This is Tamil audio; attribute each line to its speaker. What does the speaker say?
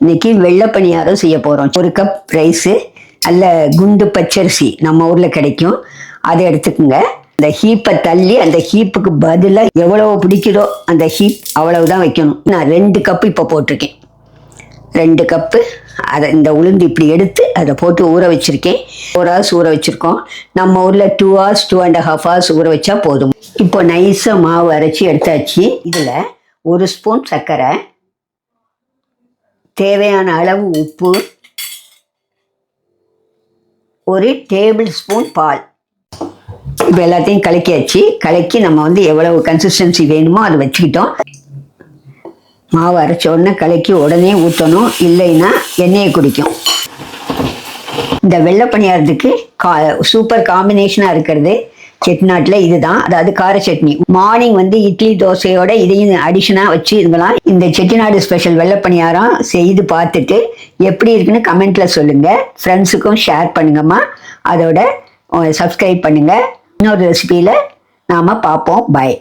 Speaker 1: இன்னைக்கு வெள்ளை பணியாரம் செய்ய போகிறோம். 1 கப் ரைஸு, நல்ல குண்டு பச்சரிசி நம்ம ஊரில் கிடைக்கும், அதை எடுத்துக்கோங்க. இந்த ஹீப்பை தள்ளி அந்த ஹீப்புக்கு பதிலாக எவ்வளவு பிடிக்குதோ அந்த ஹீப் அவ்வளவுதான் வைக்கணும். நான் 2 கப்பு இப்போ போட்டிருக்கேன். 2 கப்பு அதை இந்த உளுந்து இப்படி எடுத்து அதை போட்டு ஊற வச்சுருக்கேன். 4 hours ஊற வச்சுருக்கோம். நம்ம ஊரில் 2 hours 2.5 hours ஊற வச்சா போதும். இப்போ நைஸாக மாவு அரைச்சி எடுத்தாச்சு. இதில் 1 ஸ்பூன் சர்க்கரை, தேவையான அளவு உப்பு, 1 டேபிள் ஸ்பூன் பால். இப்போ எல்லாத்தையும் கலக்கியாச்சு. கலக்கி நம்ம எவ்வளவு கன்சிஸ்டன்சி வேணுமோ அதை வச்சுக்கிட்டோம். மாவு அரைச்ச உடனே கலக்கி உடனே ஊற்றணும், இல்லைன்னா எண்ணெயை குடிக்கும். இந்த வெள்ளை பணியாரத்துக்கு சூப்பர் காம்பினேஷனாக இருக்கிறது செட்டிநாட்டில் இதுதான், அதாவது கார சட்னி. மார்னிங் இட்லி தோசையோட இதையும் அடிஷனாக வச்சு இதுங்களாம். இந்த செட்டிநாடு ஸ்பெஷல் வெள்ளை பணியாரம் செய்து பார்த்துட்டு எப்படி இருக்குன்னு கமெண்ட்டில் சொல்லுங்கள். ஃப்ரெண்ட்ஸுக்கும் ஷேர் பண்ணுங்கம்மா. அதோட சப்ஸ்கிரைப் பண்ணுங்கள். இன்னொரு ரெசிபியில் நாம் பார்ப்போம். பாய்.